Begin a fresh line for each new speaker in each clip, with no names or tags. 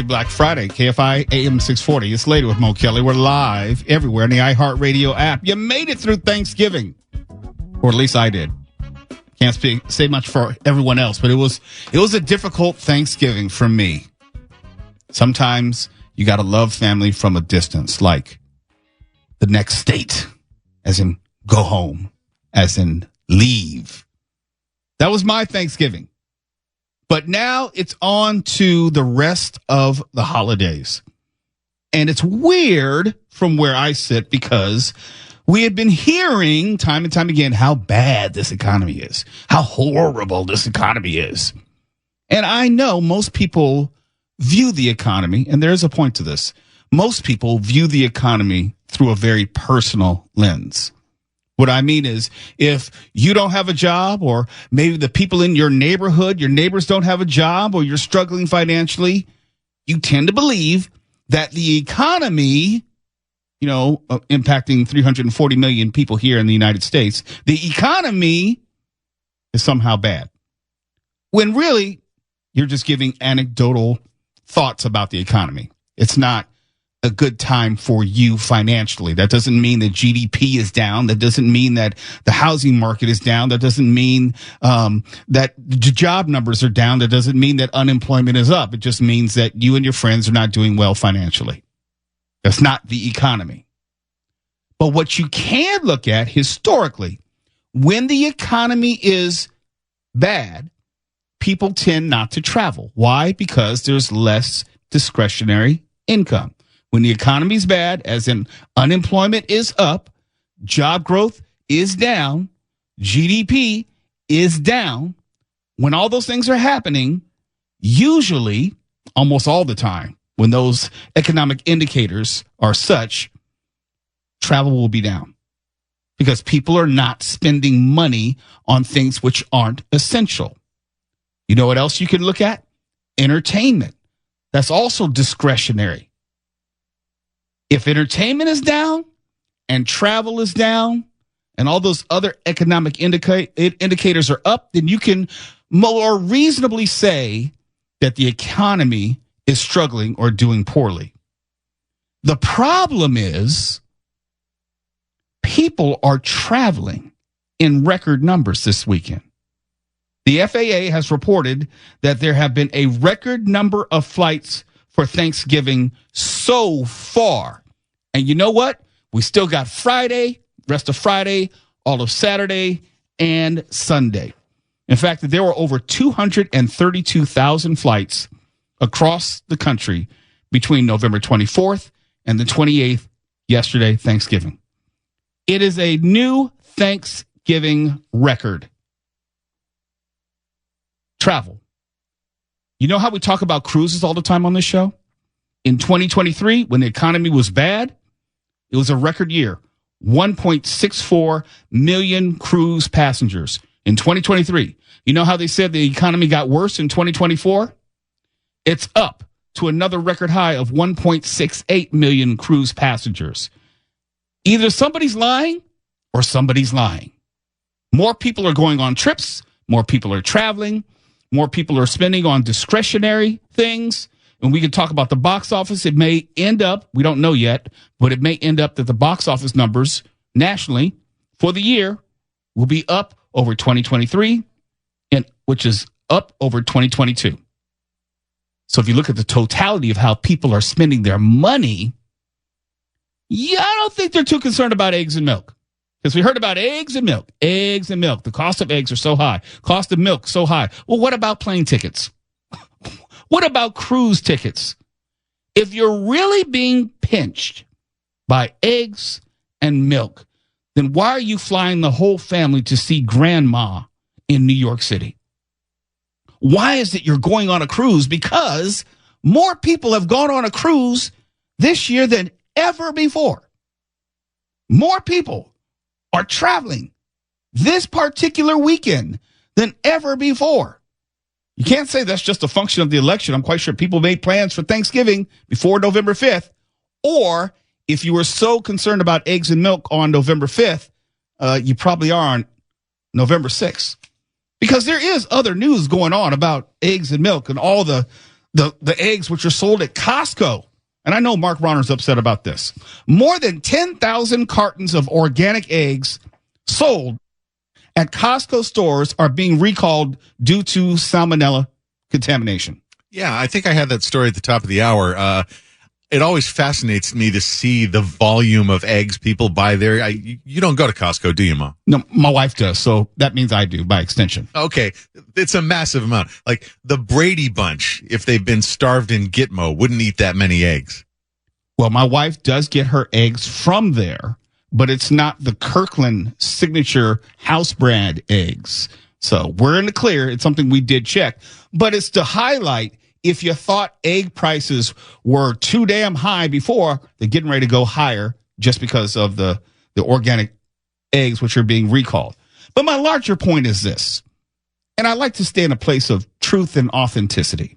Happy Black Friday, KFI AM 640. It's later with Mo Kelly. We're live everywhere in the iHeartRadio app. You made it through Thanksgiving, or at least I did. Can't say much for everyone else, but it was a difficult Thanksgiving for me. Sometimes you got to love family from a distance, like the next state, as in go home, as in leave. That was my Thanksgiving. But now it's on to the rest of the holidays. And it's weird from where I sit because we had been hearing time and time again how bad this economy is, how horrible this economy is. And I know most people view the economy, and there's a point to this, most people view the economy through a very personal lens. What I mean is, if you don't have a job, or maybe the people in your neighborhood, your neighbors don't have a job, or you're struggling financially, you tend to believe that the economy, impacting 340 million people here in the United States, the economy is somehow bad. When really, you're just giving anecdotal thoughts about the economy. It's not a good time for you financially. That doesn't mean that GDP is down. That doesn't mean that the housing market is down. That doesn't mean that job numbers are down. That doesn't mean that unemployment is up. It just means that you and your friends are not doing well financially. That's not the economy. But what you can look at historically, when the economy is bad, people tend not to travel. Why? Because there's less discretionary income. When the economy is bad, as in unemployment is up, job growth is down, GDP is down, when all those things are happening, usually, almost all the time, when those economic indicators are such, travel will be down because people are not spending money on things which aren't essential. You know what else you can look at? Entertainment. That's also discretionary. If entertainment is down and travel is down and all those other economic indicators are up, then you can more reasonably say that the economy is struggling or doing poorly. The problem is people are traveling in record numbers this weekend. The FAA has reported that there have been a record number of flights for Thanksgiving so far. And you know what? We still got Friday, rest of Friday, all of Saturday, and Sunday. In fact, there were over 232,000 flights across the country between November 24th and the 28th, yesterday, Thanksgiving. It is a new Thanksgiving record. Travel. You know how we talk about cruises all the time on this show? In 2023, when the economy was bad, it was a record year. 1.64 million cruise passengers in 2023. You know how they said the economy got worse in 2024? It's up to another record high of 1.68 million cruise passengers. Either somebody's lying or somebody's lying. More people are going on trips. More people are traveling. More people are spending on discretionary things. And we can talk about the box office. It may end up, we don't know yet, but it may end up that the box office numbers nationally for the year will be up over 2023, and which is up over 2022. So if you look at the totality of how people are spending their money, yeah, I don't think they're too concerned about eggs and milk. Because we heard about eggs and milk. Eggs and milk. The cost of eggs are so high. Cost of milk so high. Well, what about plane tickets? What about cruise tickets? If you're really being pinched by eggs and milk, then why are you flying the whole family to see grandma in New York City? Why is it you're going on a cruise? Because more people have gone on a cruise this year than ever before. More people are traveling this particular weekend than ever before. You can't say that's just a function of the election. I'm quite sure people made plans for Thanksgiving before November 5th. Or if you were so concerned about eggs and milk on November 5th, you probably are on November 6th. Because there is other news going on about eggs and milk and all the the eggs which are sold at Costco. And I know Mark Ronner's upset about this. More than 10,000 cartons of organic eggs sold at Costco stores are being recalled due to salmonella contamination.
Yeah, I think I had that story at the top of the hour. It always fascinates me to see the volume of eggs people buy there. You don't go to Costco, do you, Ma?
No, my wife does, so that means I do by extension.
Okay, it's a massive amount. Like the Brady Bunch, if they've been starved in Gitmo, wouldn't eat that many eggs.
Well, my wife does get her eggs from there, but it's not the Kirkland signature house brand eggs. So we're in the clear. It's something we did check, but it's to highlight if you thought egg prices were too damn high before, they're getting ready to go higher just because of the organic eggs which are being recalled. But my larger point is this, and I like to stay in a place of truth and authenticity.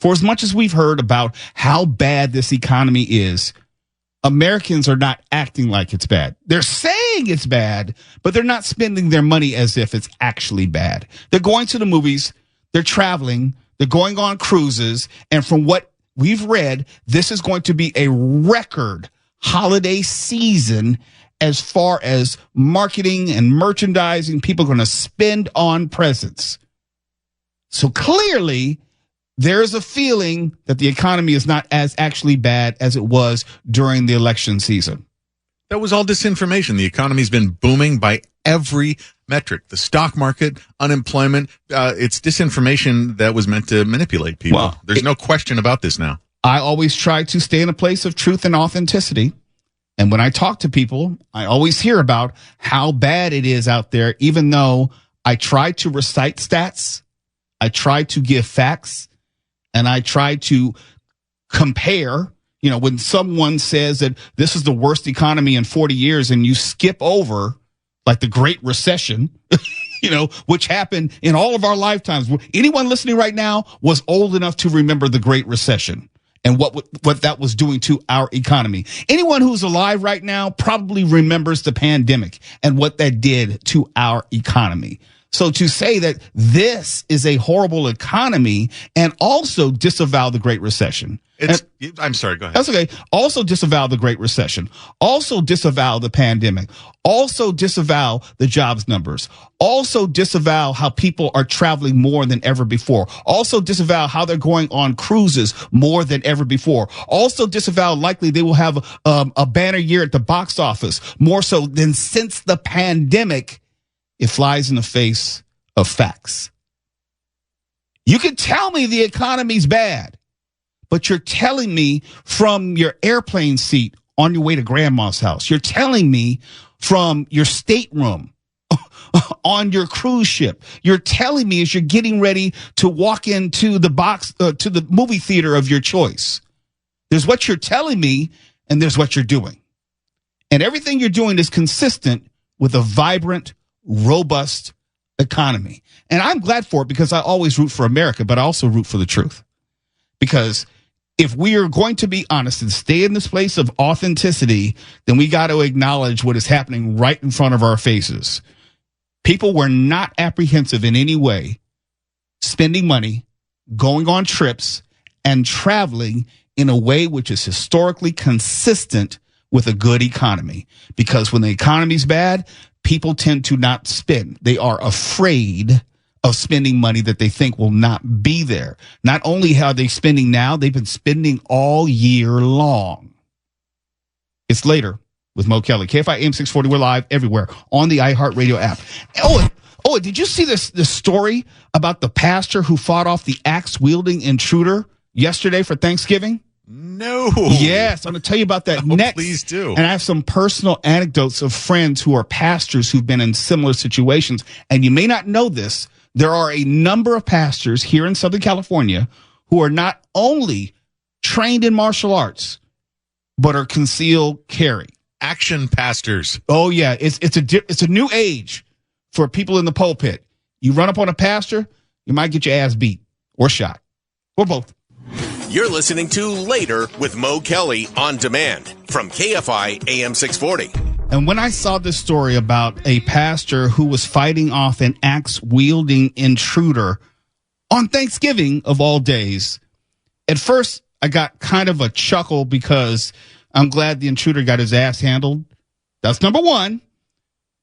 For as much as we've heard about how bad this economy is, Americans are not acting like it's bad. They're saying it's bad, but they're not spending their money as if it's actually bad. They're going to the movies, they're traveling, they're going on cruises, and from what we've read, this is going to be a record holiday season as far as marketing and merchandising. People are going to spend on presents. So clearly, there's a feeling that the economy is not as actually bad as it was during the election season.
That was all disinformation. The economy's been booming by every metric. The stock market, unemployment, it's disinformation that was meant to manipulate people. Well, there's no question about this now.
I always try to stay in a place of truth and authenticity. And when I talk to people, I always hear about how bad it is out there, even though I try to recite stats, I try to give facts, and I try to compare. You know, when someone says that this is the worst economy in 40 years and you skip over like the Great Recession, you know, which happened in all of our lifetimes. Anyone listening right now was old enough to remember the Great Recession and what that was doing to our economy. Anyone who's alive right now probably remembers the pandemic and what that did to our economy. So to say that this is a horrible economy and also disavow the Great Recession.
I'm sorry, go ahead.
That's okay. Also disavow the Great Recession. Also disavow the pandemic. Also disavow the jobs numbers. Also disavow how people are traveling more than ever before. Also disavow how they're going on cruises more than ever before. Also disavow likely they will have a banner year at the box office more so than since the pandemic. It flies in the face of facts. You can tell me the economy's bad, but you're telling me from your airplane seat on your way to grandma's house. You're telling me from your stateroom on your cruise ship. You're telling me as you're getting ready to walk into the to the movie theater of your choice. There's what you're telling me and there's what you're doing. And everything you're doing is consistent with a vibrant, robust economy. And I'm glad for it because I always root for America, but I also root for the truth. Because if we are going to be honest and stay in this place of authenticity, then we got to acknowledge what is happening right in front of our faces. People were not apprehensive in any way, spending money, going on trips, and traveling in a way which is historically consistent with a good economy. Because when the economy's bad, people tend to not spend. They are afraid of spending money that they think will not be there. Not only are they spending now, they've been spending all year long. It's later with Mo Kelly. KFI AM 640, we're live everywhere on the iHeartRadio app. Oh, did you see this story about the pastor who fought off the axe-wielding intruder yesterday for Thanksgiving?
No.
Yes, I'm going to tell you about that next.
Please do.
And I have some personal anecdotes of friends who are pastors who've been in similar situations. And you may not know this. There are a number of pastors here in Southern California who are not only trained in martial arts, but are concealed carry.
Action pastors.
Oh, yeah. It's a new age for people in the pulpit. You run up on a pastor, you might get your ass beat or shot or both.
You're listening to Later with Mo Kelly on demand from KFI AM 640.
And when I saw this story about a pastor who was fighting off an axe-wielding intruder on Thanksgiving of all days, At first, I got kind of a chuckle because I'm glad the intruder got his ass handled. That's number one.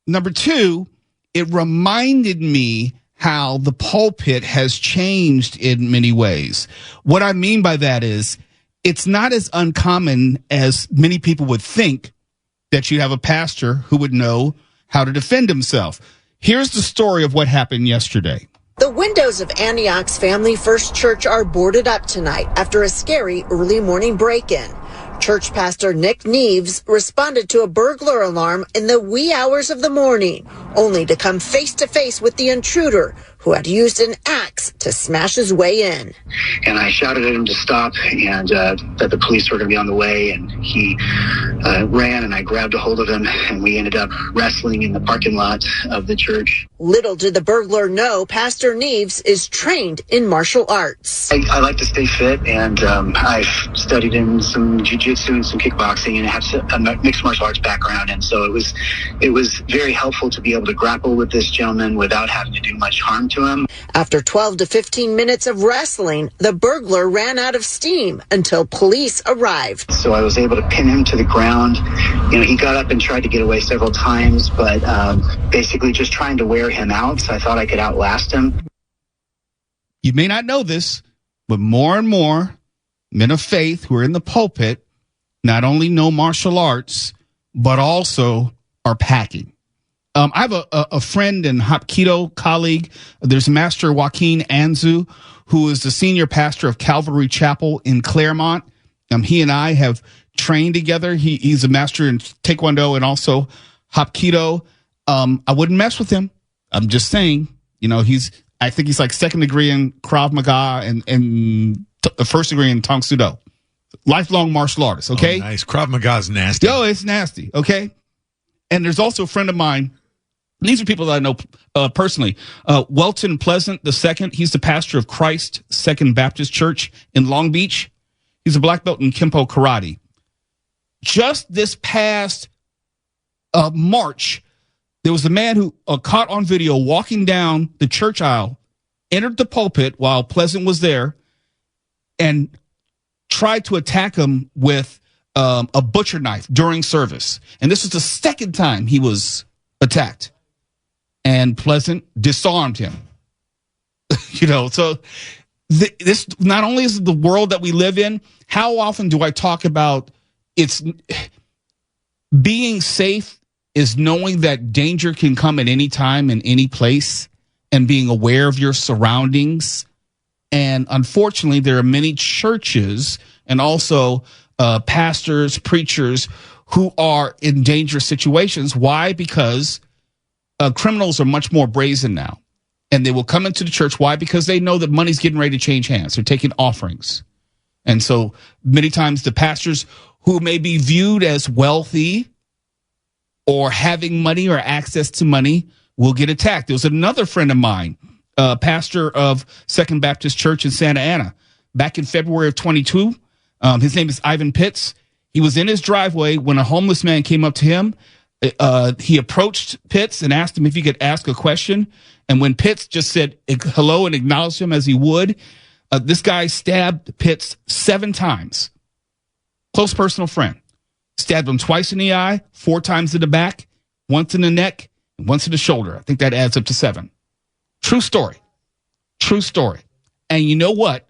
Number two, it reminded me how the pulpit has changed in many ways. What I mean by that is it's not as uncommon as many people would think that you have a pastor who would know how to defend himself. Here's the story of what happened yesterday.
The windows of Antioch's Family First Church are boarded up tonight after a scary early morning break-in. Church pastor Nick Neves responded to a burglar alarm in the wee hours of the morning, only to come face to face with the intruder who had used an axe to smash his way in.
And I shouted at him to stop and that the police were going to be on the way. And he ran, and I grabbed a hold of him, and we ended up wrestling in the parking lot of the church.
Little did the burglar know Pastor Neves is trained in martial arts.
I like to stay fit, and I've studied in some jiu-jitsu and some kickboxing, and I have a mixed martial arts background. And so it was very helpful to be able to grapple with this gentleman without having to do much harm to him.
After 12 to 15 minutes of wrestling, the burglar ran out of steam until police arrived.
So I was able to pin him to the ground. You know, he got up and tried to get away several times, but basically just trying to wear him out. So I thought I could outlast him.
You may not know this, but more and more men of faith who are in the pulpit not only know martial arts, but also are packing. I have a friend and Hapkido colleague. There's Master Joaquin Anzu, who is the senior pastor of Calvary Chapel in Claremont. He and I have trained together. He's a master in Taekwondo and also Hapkido. I wouldn't mess with him. I'm just saying, you know, I think he's like second degree in Krav Maga and first degree in Tang Soo Do. Lifelong martial artist, okay?
Oh, nice. Krav Maga's nasty.
Oh, it's nasty, okay? And there's also a friend of mine. These are people that I know personally. Welton Pleasant II, he's the pastor of Christ Second Baptist Church in Long Beach. He's a black belt in Kempo Karate. Just this past March, there was a man who caught on video walking down the church aisle, entered the pulpit while Pleasant was there, and tried to attack him with a butcher knife during service. And this was the second time he was attacked. And Pleasant disarmed him. You know, so this not only is the world that we live in, how often do I talk about it's being safe is knowing that danger can come at any time in any place and being aware of your surroundings. And unfortunately, there are many churches and also pastors, preachers who are in dangerous situations. Why? Because criminals are much more brazen now, and they will come into the church. Why? Because they know that money's getting ready to change hands. They're taking offerings. And so many times the pastors who may be viewed as wealthy or having money or access to money will get attacked. There was another friend of mine, pastor of Second Baptist Church in Santa Ana, back in February of 22. His name is Ivan Pitts. He was in his driveway when a homeless man came up to him. He approached Pitts and asked him if he could ask a question. And when Pitts just said hello and acknowledged him as he would, this guy stabbed Pitts 7 times. Close personal friend. Stabbed him twice in the eye, 4 times in the back, once in the neck, and once in the shoulder. I think that adds up to 7. True story. True story. And you know what?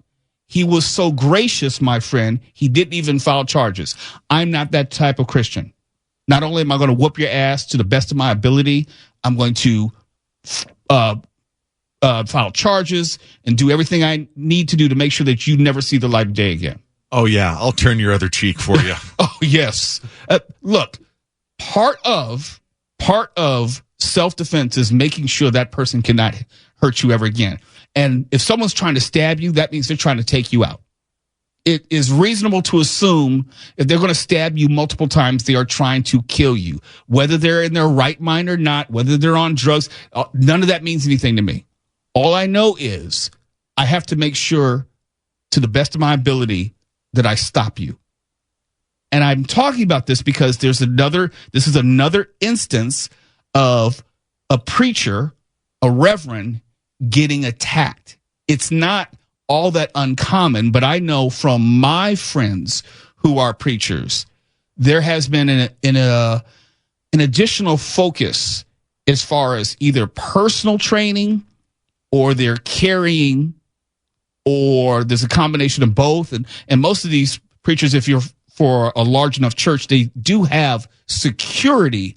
He was so gracious, my friend, he didn't even file charges. I'm not that type of Christian. Not only am I going to whoop your ass to the best of my ability, I'm going to file charges and do everything I need to do to make sure that you never see the light of day again.
Oh, yeah. I'll turn your other cheek for you.
Oh, yes. Look, part of self-defense is making sure that person cannot hurt you ever again. And if someone's trying to stab you, that means they're trying to take you out. It is reasonable to assume if they're going to stab you multiple times, they are trying to kill you. Whether they're in their right mind or not, whether they're on drugs, none of that means anything to me. All I know is I have to make sure to the best of my ability that I stop you. And I'm talking about this because this is another instance of a preacher, a reverend, getting attacked. It's not all that uncommon, but I know from my friends who are preachers, there has been an additional focus as far as either personal training or they're carrying, or there's a combination of both. And most of these preachers, if you're for a large enough church, they do have security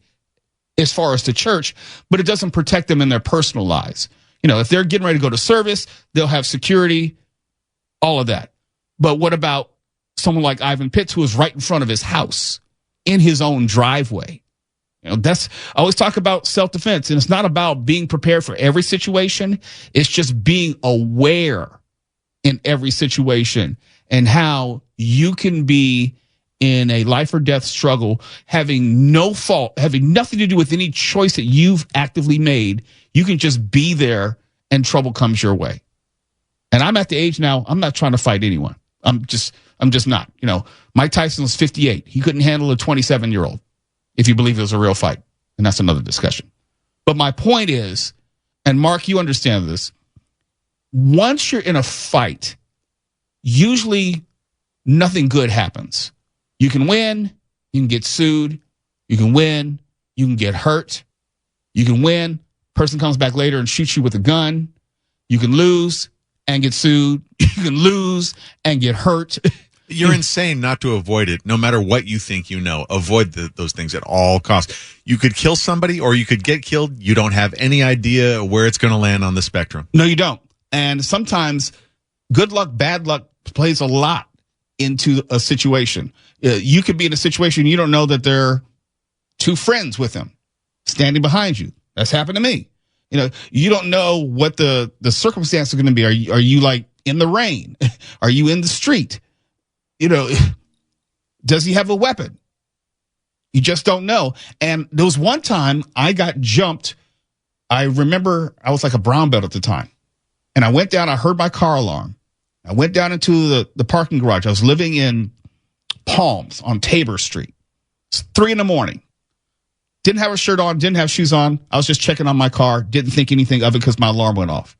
as far as the church, but it doesn't protect them in their personal lives. You know, if they're getting ready to go to service, they'll have security, all of that. But what about someone like Ivan Pitts, who is right in front of his house, in his own driveway? You know, I always talk about self-defense, and it's not about being prepared for every situation. It's just being aware in every situation and how you can be in a life or death struggle, having no fault, having nothing to do with any choice that you've actively made. You can just be there and trouble comes your way. And I'm at the age now, I'm not trying to fight anyone. I'm just not. You know, Mike Tyson was 58. He couldn't handle a 27-year-old, if you believe it was a real fight. And that's another discussion. But my point is, and Mark, you understand this, once you're in a fight, usually nothing good happens. You can win, you can get sued, you can win, you can get hurt, you can win, person comes back later and shoots you with a gun, you can lose and get sued, you can lose and get hurt.
You're insane not to avoid it, no matter what you think you know. Avoid those things at all costs. You could kill somebody or you could get killed. You don't have any idea where it's going to land on the spectrum.
No, you don't. And sometimes good luck, bad luck plays a lot into a situation. You could be in a situation you don't know that there are two friends with him standing behind you. That's happened to me. You know, you don't know what the circumstances are going to be. Are you like in the rain? Are you in the street? You know, does he have a weapon? You just don't know. And there was one time I got jumped. I remember I was like a brown belt at the time. And I went down, I heard my car alarm. I went down into the parking garage. I was living in Palms on Tabor Street. It's 3 a.m. Didn't have a shirt on, didn't have shoes on. I was just checking on my car. Didn't think anything of it because my alarm went off.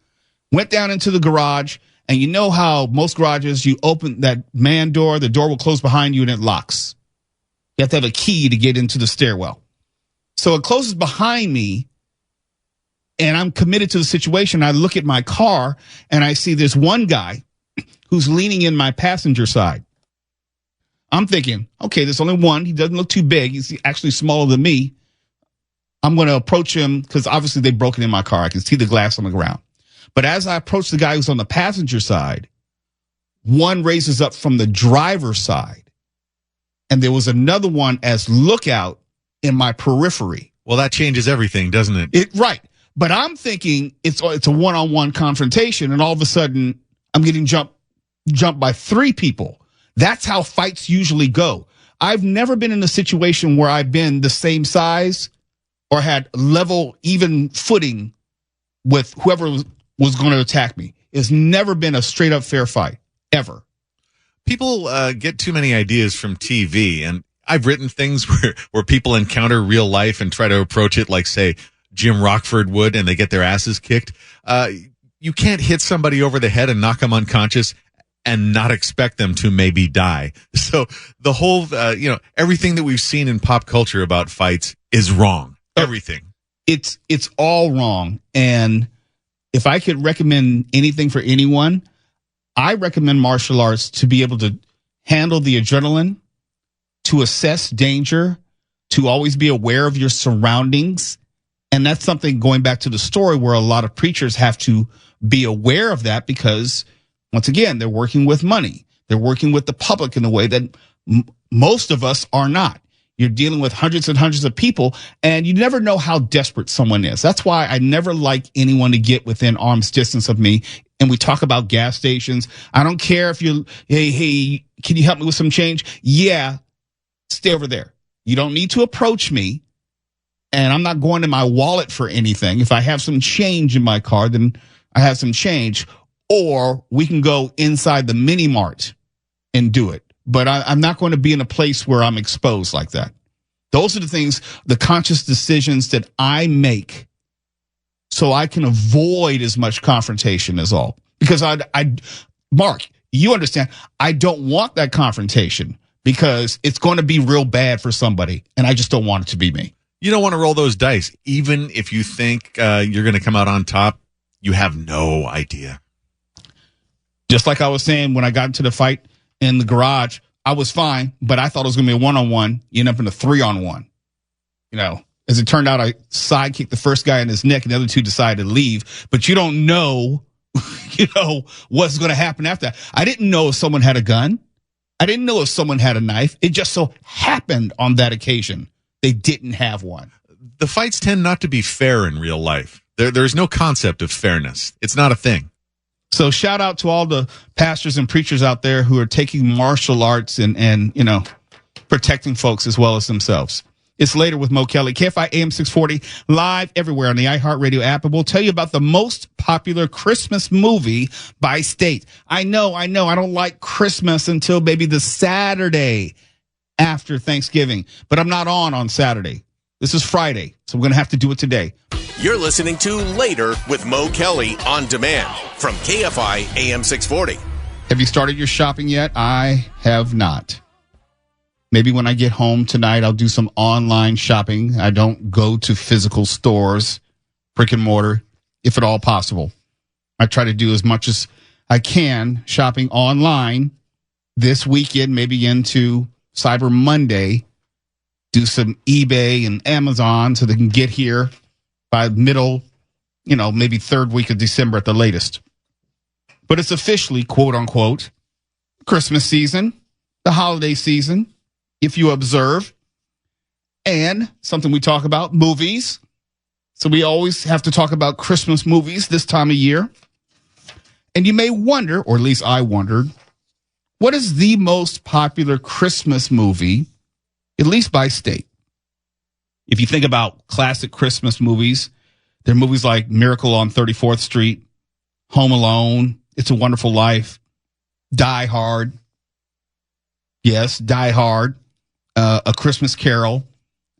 Went down into the garage. And you know how most garages, you open that man door, the door will close behind you and it locks. You have to have a key to get into the stairwell. So it closes behind me and I'm committed to the situation. I look at my car and I see this one guy who's leaning in my passenger side. I'm thinking, okay, there's only one. He doesn't look too big. He's actually smaller than me. I'm going to approach him because obviously they've broken in my car. I can see the glass on the ground. But as I approach the guy who's on the passenger side, one raises up from the driver's side. And there was another one as lookout in my periphery.
Well, that changes everything, doesn't it?
Right. But I'm thinking it's a one-on-one confrontation. And all of a sudden, I'm getting jumped by 3 people. That's how fights usually go. I've never been in a situation where I've been the same size or had level, even footing with whoever was going to attack me. It's never been a straight up fair fight, ever.
People get too many ideas from TV, and I've written things where people encounter real life and try to approach it like, say, Jim Rockford would, and they get their asses kicked. You can't hit somebody over the head and knock them unconscious and not expect them to maybe die. So the whole, everything that we've seen in pop culture about fights is wrong. Everything.
It's all wrong. And if I could recommend anything for anyone, I recommend martial arts to be able to handle the adrenaline, to assess danger, to always be aware of your surroundings. And that's something going back to the story where a lot of preachers have to be aware of that because, once again, they're working with money. They're working with the public in a way that most of us are not. You're dealing with hundreds and hundreds of people, and you never know how desperate someone is. That's why I never like anyone to get within arm's distance of me. And we talk about gas stations. I don't care if you're, hey, can you help me with some change? Yeah, stay over there. You don't need to approach me, and I'm not going to my wallet for anything. If I have some change in my car, then I have some change. Or we can go inside the mini mart and do it. But I'm not going to be in a place where I'm exposed like that. Those are the things, the conscious decisions that I make so I can avoid as much confrontation as all. Because Mark, you understand, I don't want that confrontation because it's going to be real bad for somebody, and I just don't want it to be me.
You don't want to roll those dice. Even if you think you're going to come out on top, you have no idea.
Just like I was saying when I got into the fight in the garage, I was fine, but I thought it was going to be a one-on-one. You end up in a 3-on-1. You know, as it turned out, I sidekicked the first guy in his neck, and the other two decided to leave. But you don't know, what's going to happen after that. I didn't know if someone had a gun. I didn't know if someone had a knife. It just so happened on that occasion they didn't have one.
The fights tend not to be fair in real life. There's no concept of fairness. It's not a thing.
So shout out to all the pastors and preachers out there who are taking martial arts and protecting folks as well as themselves. It's Later with Mo Kelly, KFI AM 640, live everywhere on the iHeartRadio app. And we'll tell you about the most popular Christmas movie by state. I know. I don't like Christmas until maybe the Saturday after Thanksgiving. But I'm not on Saturday. This is Friday, so we're going to have to do it today.
You're listening to Later with Mo Kelly on demand from KFI AM 640.
Have you started your shopping yet? I have not. Maybe when I get home tonight, I'll do some online shopping. I don't go to physical stores, brick and mortar, if at all possible. I try to do as much as I can shopping online this weekend, maybe into Cyber Monday. Do some eBay and Amazon so they can get here by middle, maybe third week of December at the latest. But it's officially, quote unquote, Christmas season, the holiday season, if you observe, and something we talk about, movies. So we always have to talk about Christmas movies this time of year. And you may wonder, or at least I wondered, what is the most popular Christmas movie, at least by state? If you think about classic Christmas movies, there are movies like Miracle on 34th Street, Home Alone, It's a Wonderful Life, Die Hard. Yes, Die Hard, A Christmas Carol.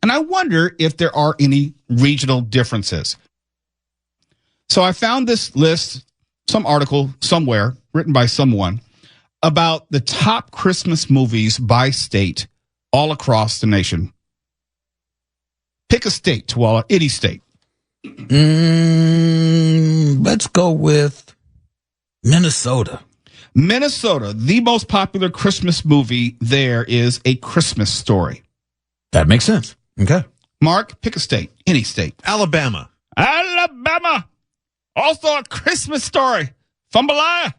And I wonder if there are any regional differences. So I found this list, some article somewhere written by someone about the top Christmas movies by state all across the nation. Pick a state, Tuala, any state.
Let's go with Minnesota.
Minnesota, the most popular Christmas movie there is A Christmas Story.
That makes sense. Okay.
Mark, pick a state, any state.
Alabama.
Alabama. Also A Christmas Story. Fumbalaya.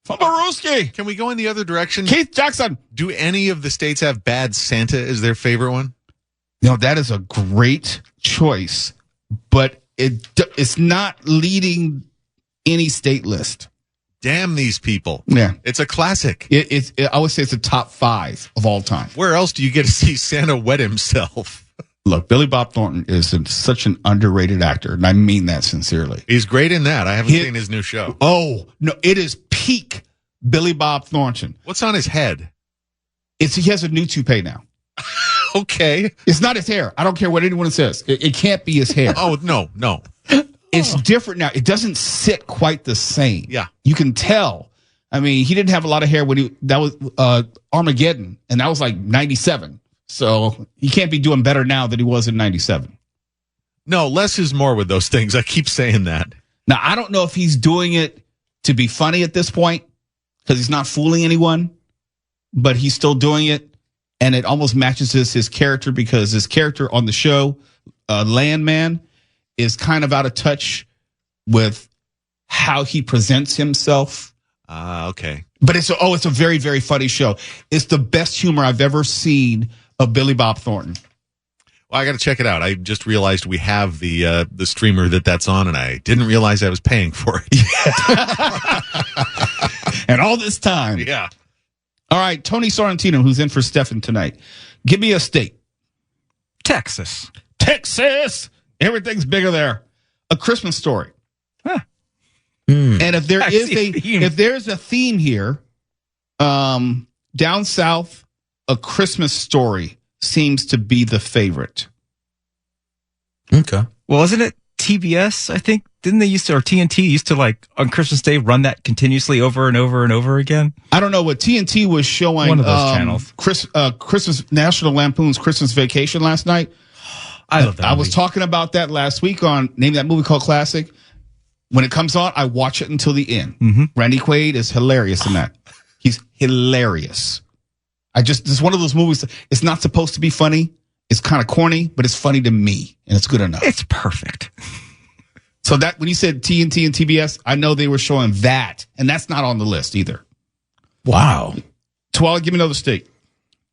Fumbarooski.
Can we go in the other direction?
Keith Jackson.
Do any of the states have Bad Santa as their favorite one?
No, that is a great choice, but it's not leading any state list.
Damn these people.
Yeah.
It's a classic.
I would say it's a top 5 of all time.
Where else do you get to see Santa wet himself?
Look, Billy Bob Thornton is such an underrated actor, and I mean that sincerely.
He's great in that. I haven't seen his new show.
Oh, no, it is peak Billy Bob Thornton.
What's on his head?
He has a new toupee now.
Okay.
It's not his hair. I don't care what anyone says. It can't be his hair.
Oh, no.
It's different now. It doesn't sit quite the same.
Yeah.
You can tell. I mean, he didn't have a lot of hair when that was Armageddon, and that was like 97. So he can't be doing better now than he was in 97.
No, less is more with those things. I keep saying that.
Now, I don't know if he's doing it to be funny at this point because he's not fooling anyone, but he's still doing it. And it almost matches his character because his character on the show, Landman, is kind of out of touch with how he presents himself.
Okay.
But it's a very, very funny show. It's the best humor I've ever seen of Billy Bob Thornton.
Well, I got to check it out. I just realized we have the streamer that's on, and I didn't realize I was paying for it.
And all this time.
Yeah.
All right, Tony Sorrentino, who's in for Stefan tonight. Give me a state.
Texas.
Everything's bigger there. A Christmas Story.
Huh.
And if there's a theme here, down south, A Christmas Story seems to be the favorite.
Okay. Well, isn't it
TBS, I think, didn't they used to, or TNT used to, like, on Christmas Day, run that continuously over and over and over again?
I don't know what TNT was showing.
One of those channels.
Christmas National Lampoon's Christmas Vacation last night.
I love that movie.
I was talking about that last week on Name That Movie Called Classic. When it comes on, I watch it until the end. Mm-hmm. Randy Quaid is hilarious in that. He's hilarious. It's one of those movies. It's not supposed to be funny. It's kind of corny, but it's funny to me, and it's good enough.
It's perfect.
So that when you said TNT and TBS, I know they were showing that, and that's not on the list either.
Wow.
Twala, give me another state.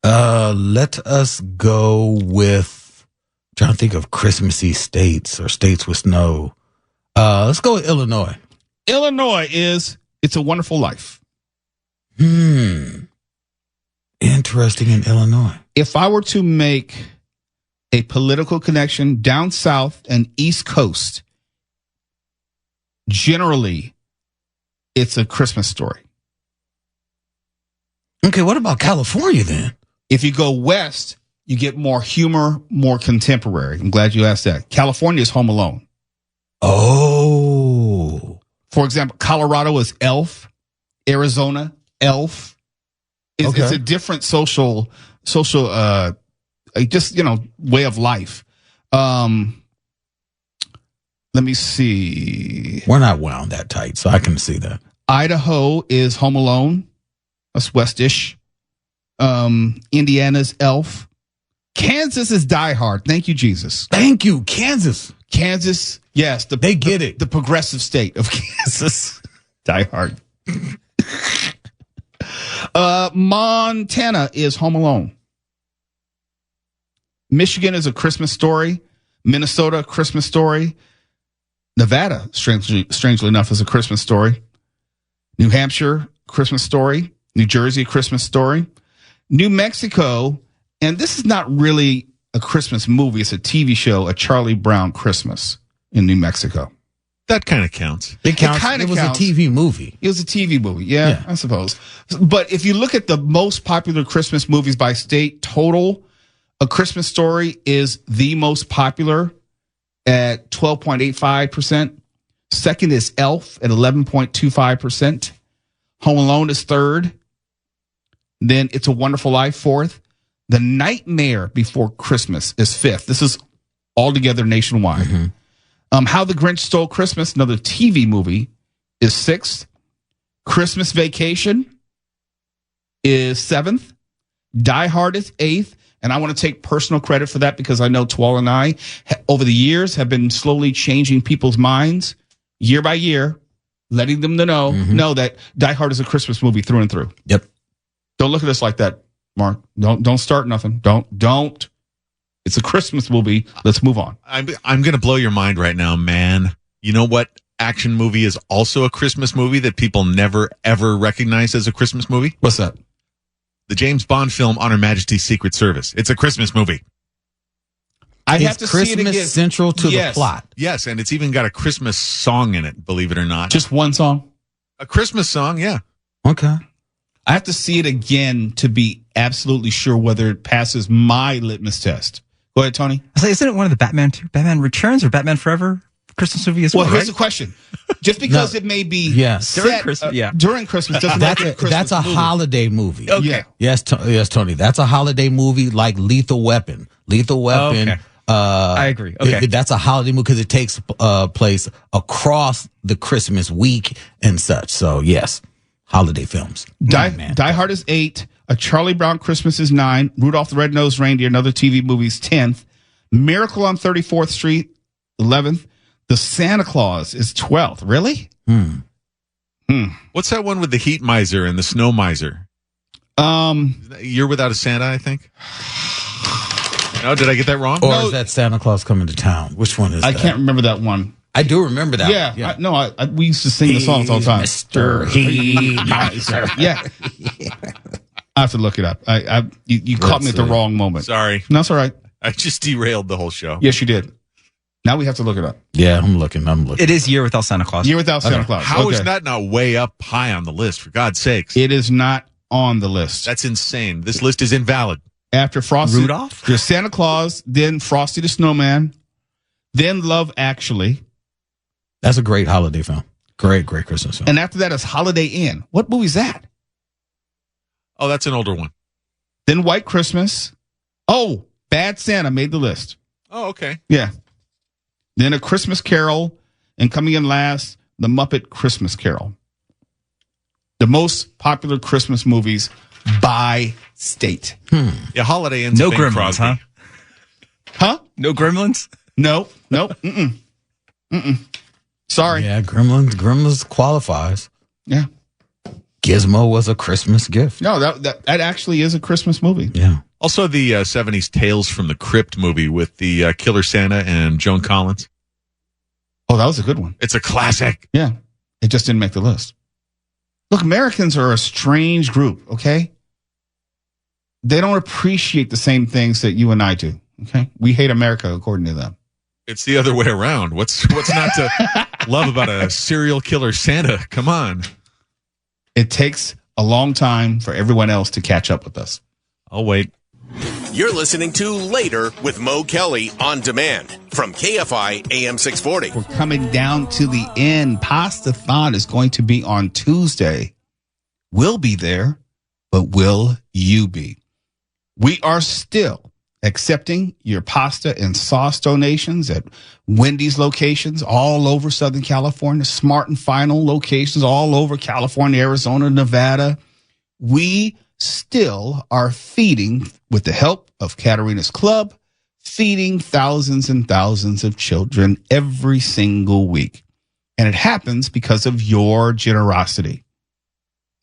Let us go with, I'm trying to think of Christmassy states or states with snow. Let's go with Illinois.
Illinois is It's a Wonderful Life.
Interesting in Illinois.
If I were to make a political connection down south and East Coast, generally, it's a Christmas story.
Okay, what about California then?
If you go west, you get more humor, more contemporary. I'm glad you asked that. California is Home Alone.
Oh.
For example, Colorado is Elf. Arizona, Elf. It's a different social, just, way of life. Let me see.
We're not wound that tight, so I can see that.
Idaho is Home Alone. That's westish. Indiana's Elf. Kansas is Die Hard. Thank you, Jesus.
Thank you, Kansas.
Kansas, yes.
They get it.
The progressive state of Kansas. Die Hard. Montana is Home Alone. Michigan is A Christmas Story. Minnesota, A Christmas Story. Nevada, strangely enough, is A Christmas Story. New Hampshire, Christmas Story. New Jersey, A Christmas Story. New Mexico, and this is not really a Christmas movie. It's a TV show, A Charlie Brown Christmas in New Mexico.
That kind of counts.
It counts. It was a TV movie.
It was a TV movie, yeah, I suppose. But if you look at the most popular Christmas movies by state total, A Christmas Story is the most popular at 12.85%. Second is Elf at 11.25%. Home Alone is third. Then It's a Wonderful Life, fourth. The Nightmare Before Christmas is fifth. This is altogether nationwide. Mm-hmm. How the Grinch Stole Christmas, another TV movie, is sixth. Christmas Vacation is seventh. Die Hard is eighth. And I want to take personal credit for that because I know Twal and I, over the years, have been slowly changing people's minds year by year, letting them know that Die Hard is a Christmas movie through and through.
Yep.
Don't look at us like that, Mark. Don't start nothing. Don't. It's a Christmas movie. Let's move on.
I'm going to blow your mind right now, man. You know what action movie is also a Christmas movie that people never, ever recognize as a Christmas movie?
What's that?
The James Bond film On Her Majesty's Secret Service. It's a Christmas movie.
I have to see it again.
Christmas central to the plot.
Yes, and it's even got a Christmas song in it, believe it or not.
Just one song?
A Christmas song, yeah.
Okay.
I have to see it again to be absolutely sure whether it passes my litmus test. Go ahead, Tony.
I say, isn't it one of the Batman Returns or Batman Forever Christmas movie as well?
Well, here's the question. Just because it may be
during Christmas,
during Christmas doesn't make it a Christmas
That's a
movie.
holiday movie.
Okay. Yeah.
Yes, Tony. That's a holiday movie like Lethal Weapon. Lethal Weapon.
Okay. I agree. Okay.
That's a holiday movie because it takes place across the Christmas week and such. So, yes, holiday films.
Die Hard is 8. A Charlie Brown Christmas is 9. Rudolph the Red-Nosed Reindeer, another TV movie, is 10th. Miracle on 34th Street, 11th. The Santa Claus is 12th. Really?
What's that one with the heat miser and the snow miser? Year Without a Santa, I think. No, did I get that wrong?
Or is that Santa Claus Coming to Town? Which one is that?
I can't remember that one.
I do remember that one.
Yeah. We used to sing the songs all the time.
Mr. Heat Miser.
Yeah. I have to look it up. You caught me at the wrong moment.
Sorry.
No, it's all right.
I just derailed the whole show.
Yes, you did. Now we have to look it up.
Yeah, I'm looking.
It is Year Without Santa Claus.
Year Without Santa Claus.
How is that not way up high on the list, for God's sakes?
It is not on the list.
That's insane. This list is invalid.
After Frosty,
Rudolph?
there's Santa Claus, then Frosty the Snowman, Then Love Actually.
That's a great holiday film. Great Christmas film.
And after that is Holiday Inn. What movie is that?
Oh, that's an older one.
Then White Christmas. Oh, Bad Santa made the list.
Oh, okay.
Yeah. Then A Christmas Carol, and coming in last, The Muppet Christmas Carol. The most popular Christmas movies by state.
Yeah, Holiday Inn's
No
Bing
Gremlins,
Crosby.
huh?
Huh?
No Gremlins?
No. Sorry.
Yeah, Gremlins qualifies.
Yeah.
Gizmo was a Christmas gift.
No, that actually is a Christmas movie.
Yeah.
Also, the 70s Tales from the Crypt movie with the Killer Santa and Joan Collins.
Oh, that was a good one.
It's a classic.
Yeah. It just didn't make the list. Look, Americans are a strange group, okay? They don't appreciate the same things that you and I do, okay? We hate America, according to them.
It's the other way around. What's not to love about a serial killer Santa? Come on.
It takes a long time for everyone else to catch up with us.
I'll wait.
You're listening to Later with Mo Kelly on demand from KFI AM 640.
We're coming down to the end. Pasta-thon is going to be on Tuesday. We'll be there, but will you be? We are still accepting your pasta and sauce donations at Wendy's locations all over Southern California, Smart and Final locations all over California, Arizona, Nevada. We still are feeding, with the help of Katarina's Club, feeding thousands and thousands of children every single week. And it happens because of your generosity.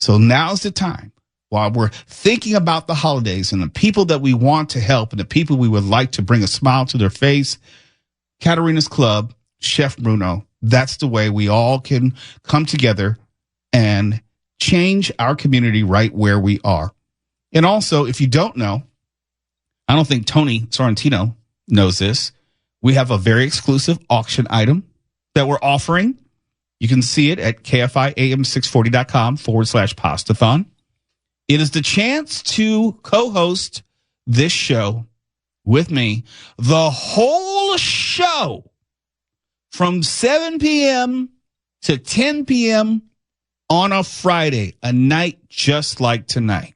So now's the time, while we're thinking about the holidays and the people that we want to help and the people we would like to bring a smile to their face, Katarina's Club, Chef Bruno, that's the way we all can come together and change our community right where we are. And also, if you don't know, I don't think Tony Sorrentino knows this, we have a very exclusive auction item that we're offering. You can see it at KFIAM640.com/Pastathon. It is the chance to co-host this show with me, the whole show from 7 p.m. to 10 p.m. on a Friday, a night just like tonight.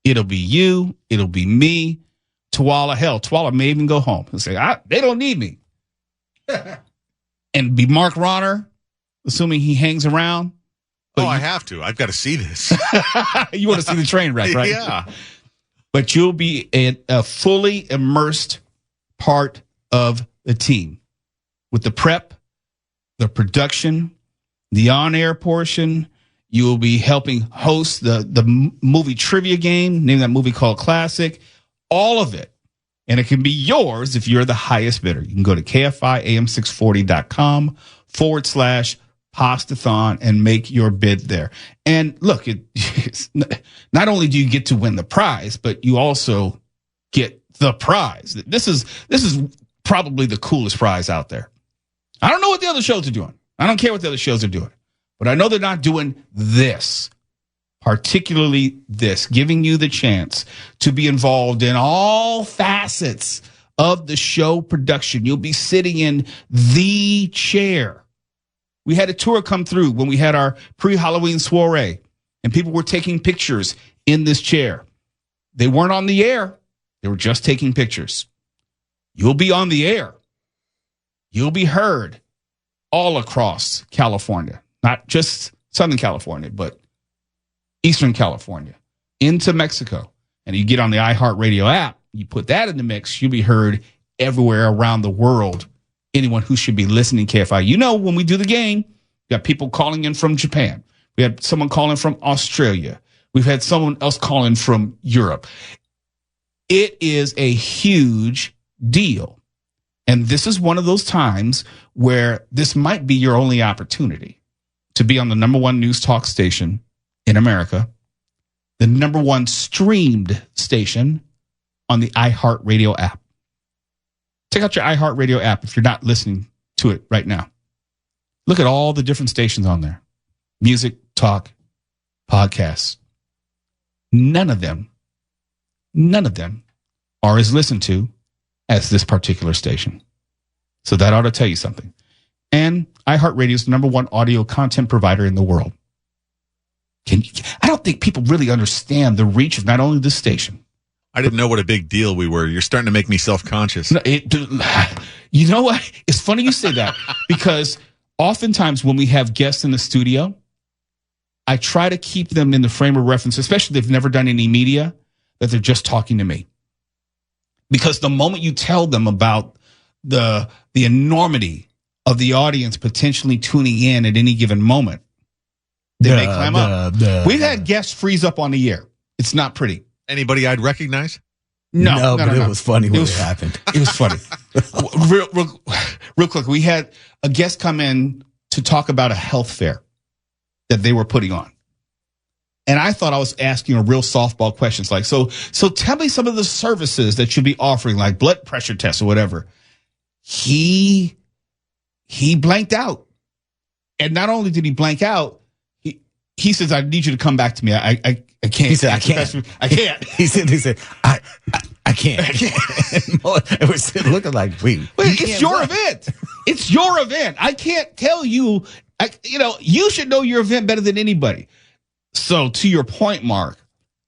It'll be you. It'll be me. Tawala, hell, Tawala may even go home and say, they don't need me. And be Mark Ronner, assuming he hangs around.
Oh, I have to. I've got to see this.
You want to see the train wreck, right?
Yeah.
But you'll be a fully immersed part of the team with the prep, the production, the on-air portion. You will be helping host the movie trivia game, name that movie called Classic, all of it. And it can be yours if you're the highest bidder. You can go to KFIAM640.com/Pastathon and make your bid there. And look, it's not only do you get to win the prize, but you also get the prize. This is probably the coolest prize out there. I don't know what the other shows are doing. I don't care what the other shows are doing, but I know they're not doing this, particularly this, giving you the chance to be involved in all facets of the show production. You'll be sitting in the chair. We had a tour come through when we had our pre-Halloween soiree, and people were taking pictures in this chair. They weren't on the air. They were just taking pictures. You'll be on the air. You'll be heard all across California, not just Southern California, but Eastern California, into Mexico. And you get on the iHeartRadio app, you put that in the mix, you'll be heard everywhere around the world. Anyone who should be listening to KFI. You know, when we do the game, we got people calling in from Japan. We had someone calling from Australia. We've had someone else calling from Europe. It is a huge deal. And this is one of those times where this might be your only opportunity to be on the number one news talk station in America, the number one streamed station on the iHeartRadio app. Check out your iHeartRadio app if you're not listening to it right now. Look at all the different stations on there. Music, talk, podcasts. None of them are as listened to as this particular station. So that ought to tell you something. And iHeartRadio is the number one audio content provider in the world. I don't think people really understand the reach of not only this station.
I didn't know what a big deal we were. You're starting to make me self-conscious.
No, you know what? It's funny you say that because oftentimes when we have guests in the studio, I try to keep them in the frame of reference, especially if they've never done any media, that they're just talking to me. Because the moment you tell them about the enormity of the audience potentially tuning in at any given moment, they may climb up. We've had guests freeze up on the air. It's not pretty.
Anybody I'd recognize?
No, but it was funny when it happened.
It was funny. Real quick, we had a guest come in to talk about a health fair that they were putting on. And I thought I was asking a real softball questions like, so tell me some of the services that you'll be offering, like blood pressure tests or whatever. He blanked out. And not only did he blank out, he says, I need you to come back to me. I can't.
He said, I can't.
I can't.
He said, I can't. It was looking like, wait,
it's your event. It's your event. I can't tell you, you should know your event better than anybody. So to your point, Mark,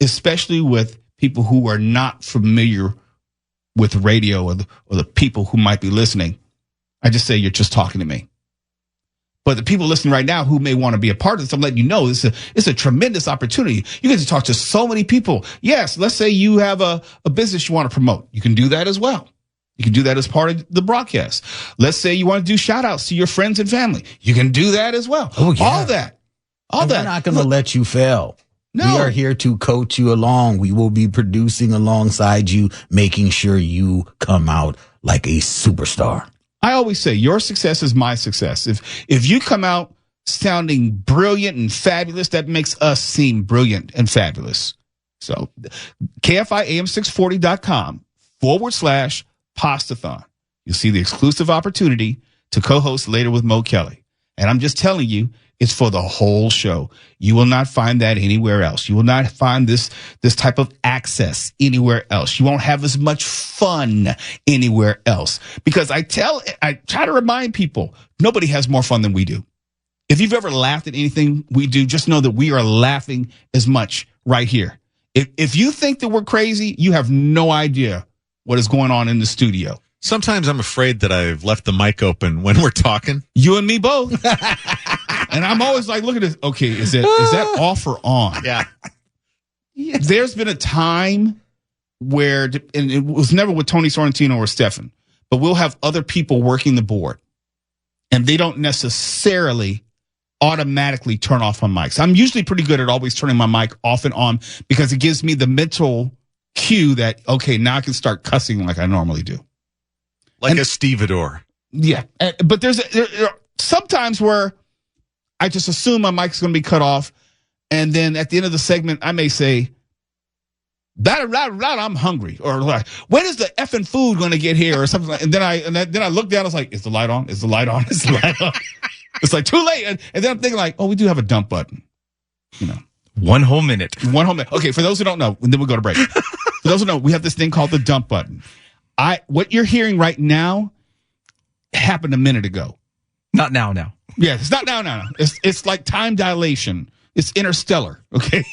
especially with people who are not familiar with radio or the people who might be listening, I just say you're just talking to me. But the people listening right now who may want to be a part of this, I'm letting you know it's a tremendous opportunity. You get to talk to so many people. Yes, let's say you have a business you want to promote. You can do that as well. You can do that as part of the broadcast. Let's say you want to do shout outs to your friends and family. You can do that as well.
Oh, yeah.
All that.
We're not going to let you fail.
No.
We are here to coach you along. We will be producing alongside you, making sure you come out like a superstar.
I always say your success is my success. If you come out sounding brilliant and fabulous, that makes us seem brilliant and fabulous. So KFIAM640.com/Pastathon. You'll see the exclusive opportunity to co-host later with Mo Kelly. And I'm just telling you, it's for the whole show. You will not find that anywhere else. You will not find this type of access anywhere else. You won't have as much fun anywhere else. Because I try to remind people, nobody has more fun than we do. If you've ever laughed at anything we do, just know that we are laughing as much right here. If you think that we're crazy, you have no idea what is going on in the studio.
Sometimes I'm afraid that I've left the mic open when we're talking.
You and me both. And I'm always like, look at this. Okay, is that off or on?
Yeah.
There's been a time where, and it was never with Tony Sorrentino or Stefan, but we'll have other people working the board, and they don't necessarily automatically turn off my mics. I'm usually pretty good at always turning my mic off and on because it gives me the mental cue that, okay, now I can start cussing like I normally do.
Like a stevedore.
Yeah. But there are sometimes where I just assume my mic's going to be cut off. And then at the end of the segment, I may say, I'm hungry. Or like, when is the effing food going to get here? Or something like that. And then I look down, I was like, is the light on? Is the light on? Is the light on? It's like too late. And then I'm thinking like, oh, we do have a dump button.
One whole minute.
Okay, for those who don't know, and then we'll go to break. For those who know, we have this thing called the dump button. What you're hearing right now happened a minute ago.
Not now.
Yeah, it's not now. It's like time dilation. It's interstellar, okay?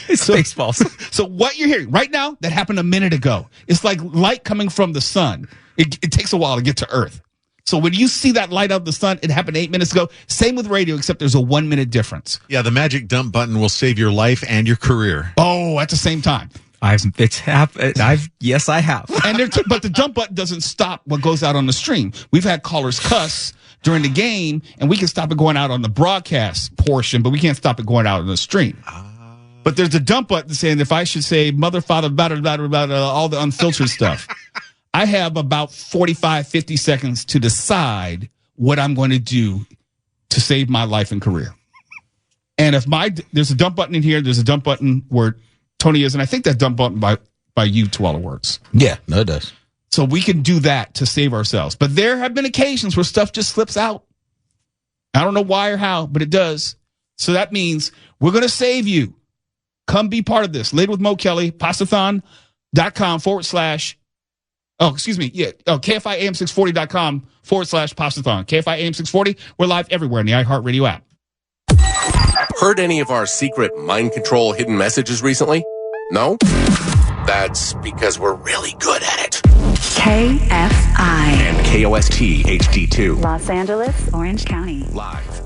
It's Spaceballs.
So what you're hearing right now, that happened a minute ago. It's like light coming from the sun. It takes a while to get to Earth. So when you see that light of the sun, it happened 8 minutes ago. Same with radio, except there's a 1 minute difference.
Yeah, the magic dump button will save your life and your career.
Oh, at the same time.
Yes, I have.
But the dump button doesn't stop what goes out on the stream. We've had callers cuss during the game, and we can stop it going out on the broadcast portion, but we can't stop it going out on the stream. But there's a dump button saying if I should say mother, father, blah, blah, blah, blah, blah, all the unfiltered stuff. I have about 45, 50 seconds to decide what I'm going to do to save my life and career. And if there's a dump button in here, there's a dump button where Tony is, and I think that dump button by you to all it works.
Yeah, no, it does.
So we can do that to save ourselves. But there have been occasions where stuff just slips out. I don't know why or how, but it does. So that means we're going to save you. Come be part of this. Later with Mo Kelly, pastathon.com/ Oh, excuse me. Yeah. KFIAM640.com/Pastathon. KFI AM 640. We're live everywhere in the iHeartRadio app.
Heard any of our secret mind control hidden messages recently? No? That's because we're really good at it.
KFI
and KOST HD2.
Los Angeles, Orange County.
Live